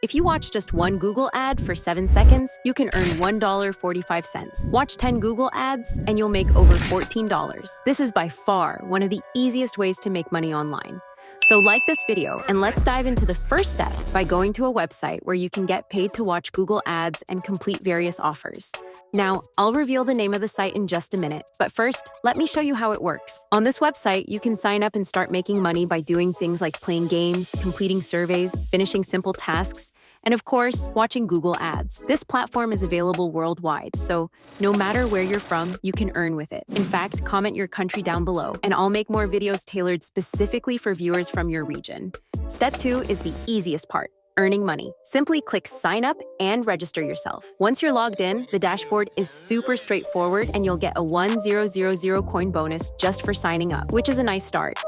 If you watch just one Google ad for 7 seconds, you can earn $1.45. Watch 10 Google ads, and you'll make over $14. This is by far one of the easiest ways to make money online. So like this video, and let's dive into the first step by going to a website where you can get paid to watch Google ads and complete various offers. Now, I'll reveal the name of the site in just a minute, but first, let me show you how it works. On this website, you can sign up and start making money by doing things like playing games, completing surveys, finishing simple tasks, and of course, watching Google ads. This platform is available worldwide, so no matter where you're from, you can earn with it. In fact, comment your country down below, and I'll make more videos tailored specifically for viewers from your region. Step 2 is the easiest part. Earning money. Simply click sign up and register yourself. Once you're logged in, the dashboard is super straightforward and you'll get a 1000 coin bonus just for signing up, which is a nice start.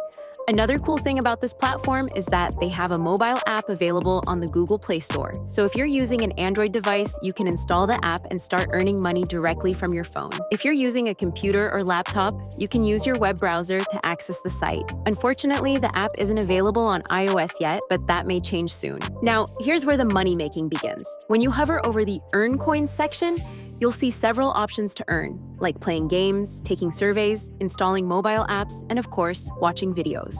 Another cool thing about this platform is that they have a mobile app available on the Google Play Store. So if you're using an Android device, you can install the app and start earning money directly from your phone. If you're using a computer or laptop, you can use your web browser to access the site. Unfortunately, the app isn't available on iOS yet, but that may change soon. Now, here's where the money making begins. When you hover over the Earn Coins section, you'll see several options to earn, like playing games, taking surveys, installing mobile apps, and of course, watching videos.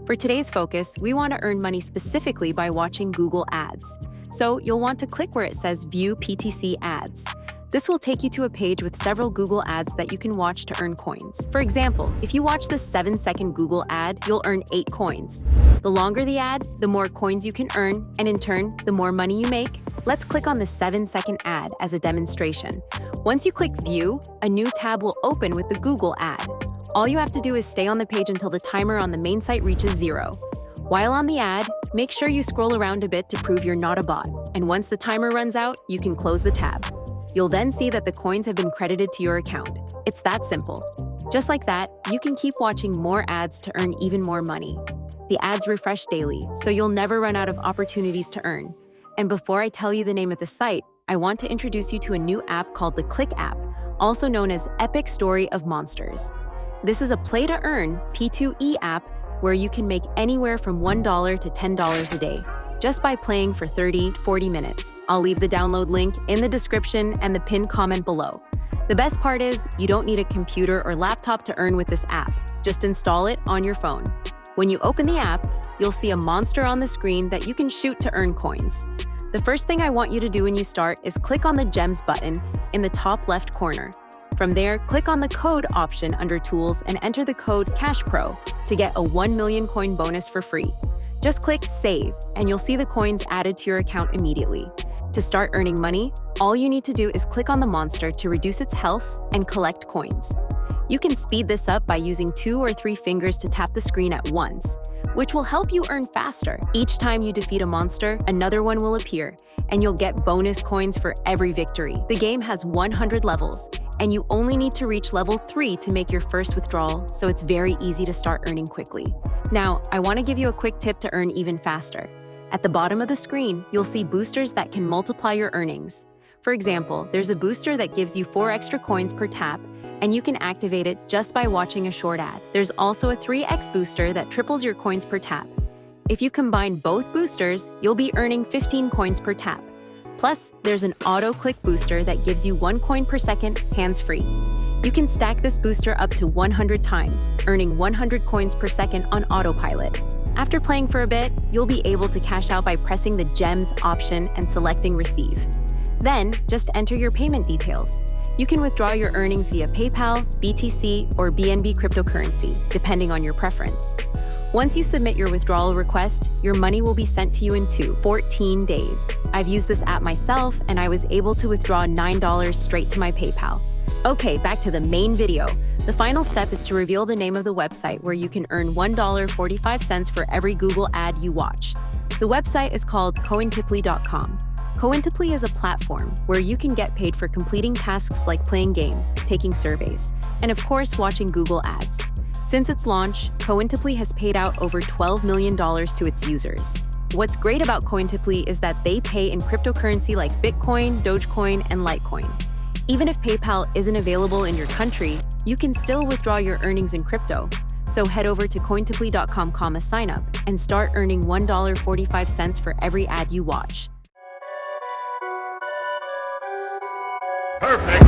For today's focus, we want to earn money specifically by watching Google ads. So you'll want to click where it says View PTC Ads. This will take you to a page with several Google ads that you can watch to earn coins. For example, if you watch the 7-second Google ad, you'll earn 8 coins. The longer the ad, the more coins you can earn, and in turn, the more money you make. Let's click on the 7-second ad as a demonstration. Once you click View, a new tab will open with the Google ad. All you have to do is stay on the page until the timer on the main site reaches 0. While on the ad, make sure you scroll around a bit to prove you're not a bot. And once the timer runs out, you can close the tab. You'll then see that the coins have been credited to your account. It's that simple. Just like that, you can keep watching more ads to earn even more money. The ads refresh daily, so you'll never run out of opportunities to earn. And before I tell you the name of the site, I want to introduce you to a new app called the Click app, also known as Epic Story of Monsters. This is a play-to-earn P2E app where you can make anywhere from $1 to $10 a day, just by playing for 30-40 minutes. I'll leave the download link in the description and the pinned comment below. The best part is, you don't need a computer or laptop to earn with this app. Just install it on your phone. When you open the app, you'll see a monster on the screen that you can shoot to earn coins. The first thing I want you to do when you start is click on the Gems button in the top left corner. From there, click on the Code option under Tools and enter the code CashPro to get a 1 million coin bonus for free. Just click Save, and you'll see the coins added to your account immediately. To start earning money, all you need to do is click on the monster to reduce its health and collect coins. You can speed this up by using 2 or 3 fingers to tap the screen at once, which will help you earn faster. Each time you defeat a monster, another one will appear, and you'll get bonus coins for every victory. The game has 100 levels, and you only need to reach level 3 to make your first withdrawal, so it's very easy to start earning quickly. Now, I want to give you a quick tip to earn even faster. At the bottom of the screen, you'll see boosters that can multiply your earnings. For example, there's a booster that gives you 4 extra coins per tap, and you can activate it just by watching a short ad. There's also a 3x booster that triples your coins per tap. If you combine both boosters, you'll be earning 15 coins per tap. Plus, there's an auto-click booster that gives you 1 coin per second hands-free. You can stack this booster up to 100 times, earning 100 coins per second on autopilot. After playing for a bit, you'll be able to cash out by pressing the Gems option and selecting Receive. Then, just enter your payment details. You can withdraw your earnings via PayPal, BTC, or BNB cryptocurrency, depending on your preference. Once you submit your withdrawal request, your money will be sent to you in 14 days. I've used this app myself, and I was able to withdraw $9 straight to my PayPal. Okay, back to the main video. The final step is to reveal the name of the website where you can earn $1.45 for every Google ad you watch. The website is called Cointiply.com. Cointiply is a platform where you can get paid for completing tasks like playing games, taking surveys, and of course, watching Google ads. Since its launch, Cointiply has paid out over $12 million to its users. What's great about Cointiply is that they pay in cryptocurrency like Bitcoin, Dogecoin, and Litecoin. Even if PayPal isn't available in your country, you can still withdraw your earnings in crypto. So head over to cointiply.com/signup and start earning $1.45 for every ad you watch. Perfect.